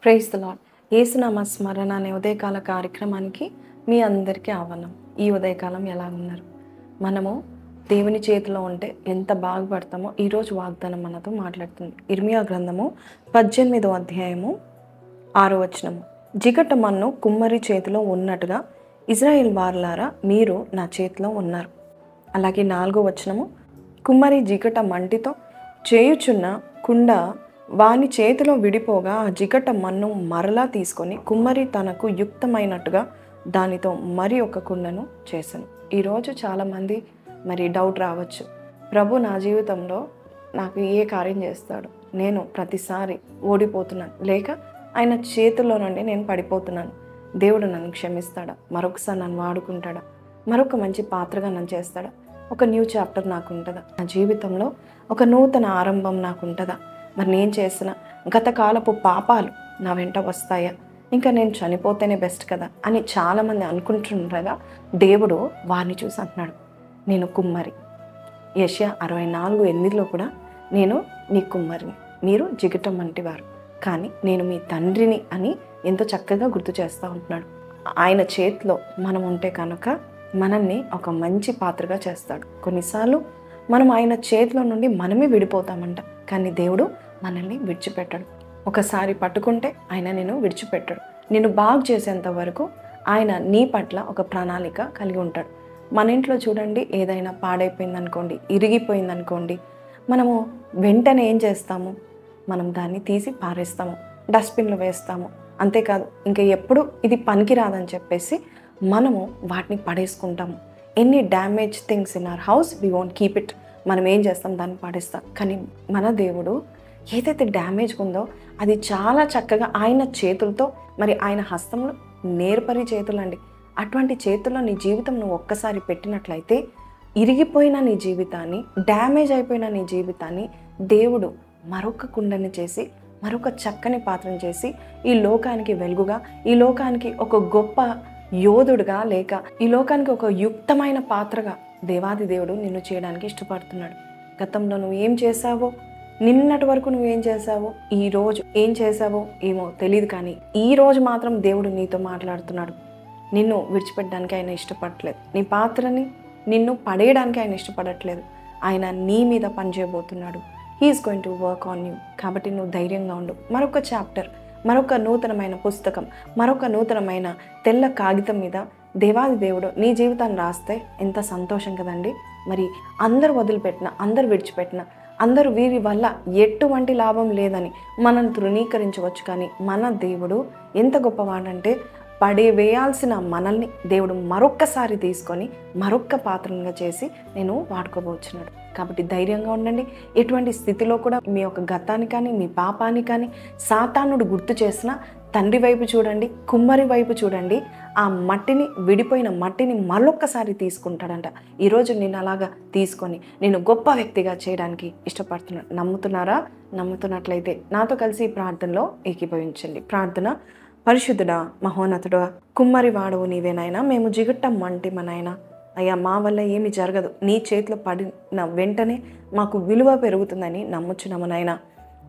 Praise the lord. యేసునామ స్మరణ అనే ఉదయకాల కార్యక్రమానికి మీ అందరికీ ఆహ్వానం. ఈ ఉదయకాలం ఎలా ఉన్నారు? మనము దేవుని చేతిలో ఉంటే ఎంత బాగుపడతామో ఈరోజు వాగ్దానం మనతో మాట్లాడుతుంది. ఇర్మియా గ్రంథము 18వ అధ్యాయము 6వ వచనము. జిగట మన్ను కుమ్మరి చేతిలో ఉన్నట్టుగా ఇజ్రాయేల్ వారలారా మీరు నా చేతిలో ఉన్నారు. అలాగే 4వ వచనము. కుమ్మరి జిగట మంటితో చేయుచున్న కుండ వాని చేతిలో విడిపోగా ఆ జిగట మన్ను మరలా తీసుకొని కుమ్మరి తనకు యుక్తమైనట్టుగా దానితో మరి ఒక కుండను చేశాను. ఈరోజు చాలామంది డౌట్ రావచ్చు, ప్రభు నా జీవితంలో నాకు ఏ కార్యం చేస్తాడు, నేను ప్రతిసారి ఓడిపోతున్నాను, లేక ఆయన చేతుల్లో నుండి నేను పడిపోతున్నాను, దేవుడు నన్ను క్షమిస్తాడా, మరొకసారి నన్ను వాడుకుంటాడా, మరొక మంచి పాత్రగా నన్ను చేస్తాడా, ఒక న్యూ చాప్టర్ నాకు ఉంటుందా, నా జీవితంలో ఒక నూతన ఆరంభం నాకు ఉంటుందా, మరి నేను చేసిన గతకాలపు పాపాలు నా వెంట వస్తాయా, ఇంకా నేను చనిపోతేనే బెస్ట్ కదా అని చాలామంది అనుకుంటుండగా దేవుడు వారిని చూసి అంటున్నాడు, నేను కుమ్మరి. యెషయా 64:8 కూడా నేను నీ కుమ్మరిని, మీరు జిగటం వంటివారు, కానీ నేను మీ తండ్రిని అని ఎంతో చక్కగా గుర్తు చేస్తూ ఉంటున్నాడు. ఆయన చేతిలో మనం ఉంటే కనుక మనల్ని ఒక మంచి పాత్రగా చేస్తాడు. కొన్నిసార్లు మనం ఆయన చేతిలో నుండి మనమే విడిపోతామంట, కానీ దేవుడు మనల్ని విడిచిపెట్టాడు. ఒకసారి పట్టుకుంటే ఆయన నేను విడిచిపెట్టాడు. నేను బాగు చేసేంత వరకు ఆయన నీ పట్ల ఒక ప్రణాళిక కలిగి ఉంటాడు. మన ఇంట్లో చూడండి, ఏదైనా పాడైపోయిందనుకోండి, ఇరిగిపోయిందనుకోండి, మనము వెంటనే ఏం చేస్తాము, మనం దాన్ని తీసి పారేస్తాము, డస్ట్బిన్లో వేస్తాము. అంతేకాదు, ఇంకా ఎప్పుడు ఇది పనికిరాదని చెప్పేసి మనము వాటిని పడేసుకుంటాము. ఎన్ని damage things in our house we won't keep it. మనం ఏం చేస్తాం, దాన్ని పడేస్తాం. కానీ మన దేవుడు ఏదైతే డ్యామేజ్ ఉందో అది చాలా చక్కగా ఆయన చేతులతో, ఆయన హస్తంలో నేర్పరి చేతులు అండి. అటువంటి చేతుల్లో నీ జీవితం నువ్వు ఒక్కసారి పెట్టినట్లయితే ఇరిగిపోయిన నీ జీవితాన్ని, డ్యామేజ్ అయిపోయిన నీ జీవితాన్ని దేవుడు మరొక కుండని చేసి, మరొక చక్కని పాత్రను చేసి ఈ లోకానికి వెలుగుగా, ఈ లోకానికి ఒక గొప్ప యోధుడుగా, లేక ఈ లోకానికి ఒక యుక్తమైన పాత్రగా దేవాది దేవుడు నిన్ను చేయడానికి ఇష్టపడుతున్నాడు. గతంలో నువ్వు ఏం చేశావో, నిన్నటి వరకు నువ్వేం చేశావో, ఈ రోజు ఏం చేశావో ఏమో తెలియదు, కానీ ఈ రోజు మాత్రం దేవుడు నీతో మాట్లాడుతున్నాడు. నిన్ను విడిచిపెట్టడానికి ఆయన ఇష్టపడట్లేదు. నీ పాత్రని నిన్ను పడేయడానికి ఆయన ఇష్టపడట్లేదు. ఆయన నీ మీద పనిచేయబోతున్నాడు. He's going to work on you. కాబట్టి నువ్వు ధైర్యంగా ఉండు. మరొక చాప్టర్, మరొక నూతనమైన పుస్తకం, మరొక నూతనమైన తెల్ల కాగితం మీద దేవాది దేవుడు నీ జీవితాన్ని రాస్తే ఎంత సంతోషం కదండి. మరి అందరు వదిలిపెట్టిన, అందరు విడిచిపెట్టిన, అందరూ వీరి వల్ల ఎటువంటి లాభం లేదని మనల్ని తృణీకరించవచ్చు, కానీ మన దేవుడు ఎంత గొప్పవాడంటే పడేవేయాల్సిన మనల్ని దేవుడు మరొక్కసారి తీసుకొని మరొక్క పాత్రగా చేసి నేను వాడుకోబోచున్నాడు. కాబట్టి ధైర్యంగా ఉండండి. ఎటువంటి స్థితిలో కూడా మీ యొక్క గతాన్ని కానీ, మీ పాపాన్ని కానీ సాతానుడు గుర్తు చేసిన తండ్రి వైపు చూడండి, కుమ్మరి వైపు చూడండి. ఆ మట్టిని, విడిపోయిన మట్టిని మరొక్కసారి తీసుకుంటాడంట. ఈరోజు నేను అలాగా తీసుకొని నేను గొప్ప వ్యక్తిగా చేయడానికి ఇష్టపడుతున్నాను. నమ్ముతున్నారా? నమ్ముతున్నట్లయితే నాతో కలిసి ఈ ప్రార్థనలో ఏకీభవించండి. ప్రార్థన. పరిశుద్ధుడా, మహోన్నతుడా, కుమ్మరి వాడవు నీవేనాయనా, మేము జిగట్టం వంటి మనైనా అయ్యా, మా వల్ల ఏమి జరగదు, నీ చేతిలో పడిన వెంటనే మాకు విలువ పెరుగుతుందని నమ్ముచున్నామునైనా.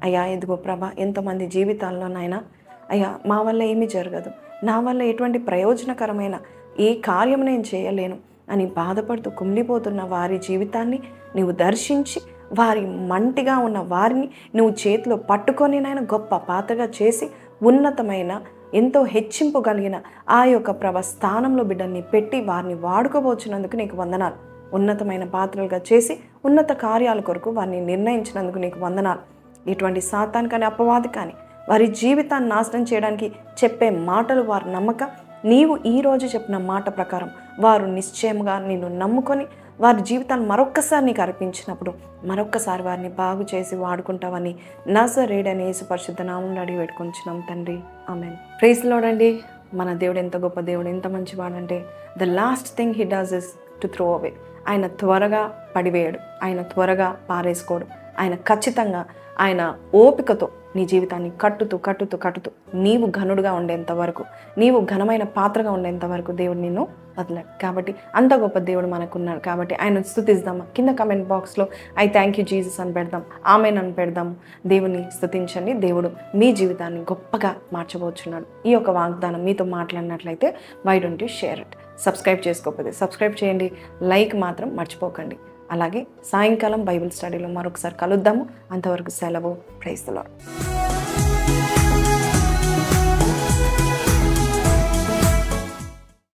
అయ్యా, ఇదిగో ప్రభా, ఎంతోమంది జీవితాల్లోనైనా అయ్యా మా వల్ల ఏమీ జరగదు, నా వల్ల ఎటువంటి ప్రయోజనకరమైన ఏ కార్యం నేను చేయలేను అని బాధపడుతూ కుమిలిపోతున్న వారి జీవితాన్ని నువ్వు దర్శించి, వారి మంటిగా ఉన్న వారిని నువ్వు చేతిలో పట్టుకొని నాయన గొప్ప పాత్రగా చేసి, ఉన్నతమైన ఎంతో హెచ్చింపు కలిగిన ఆ యొక్క స్థానంలో బిడ్డల్ని పెట్టి వారిని వాడుకోబోచున్నందుకు నీకు వందనాలు. ఉన్నతమైన పాత్రలుగా చేసి ఉన్నత కార్యాల కొరకు వారిని నిర్ణయించినందుకు నీకు వందనాలు. ఇటువంటి సాతాను కానీ, అపవాది కానీ వారి జీవితాన్ని నాశనం చేయడానికి చెప్పే మాటలు వారు నమ్మక, నీవు ఈరోజు చెప్పిన మాట ప్రకారం వారు నిశ్చయంగా నిన్ను నమ్ముకొని వారి జీవితాన్ని మరొక్కసారి నీకు అర్పించినప్పుడు మరొక్కసారి వారిని బాగు చేసి వాడుకుంటావని నజరేయుడైన యేసు పరిశుద్ధ నామములో అడిగి పెట్టుకుంటున్నాం తండ్రి. ఆమేన్. ప్రైజ్ ది లార్డ్ అండి. మన దేవుడు ఎంత గొప్ప దేవుడు, ఎంత మంచివాడంటే the last thing he does is to throw away. ఆయన త్వరగా పడివేయడు, ఆయన త్వరగా పారేసుకోడు. ఆయన ఖచ్చితంగా ఆయన ఓపికతో నీ జీవితాన్ని కట్టుతూ నీవు ఘనుడుగా ఉండేంత వరకు, నీవు ఘనమైన పాత్రగా ఉండేంత వరకు దేవుడు నిన్ను వదలడు. కాబట్టి అంత గొప్ప దేవుడు మనకున్నాడు. కాబట్టి ఆయన స్తుతిద్దామా? కింద కమెంట్ బాక్స్లో ఐ థ్యాంక్ యూ జీసస్ అని పెడదాం, ఆమెన్ అని పెడదాం. దేవుని స్తుతించండి. దేవుడు మీ జీవితాన్ని గొప్పగా మార్చబోతున్నాడు. ఈ యొక్క వాగ్దానం మీతో మాట్లాడినట్లయితే why don't you share it? Subscribe చేసుకోకపోతే సబ్స్క్రైబ్ చేయండి, లైక్ మాత్రం మర్చిపోకండి. అలాగే సాయంకాలం బైబిల్ స్టడీలో మరొకసారి కలుద్దాము. అంతవరకు సెలవు. Praise the lord.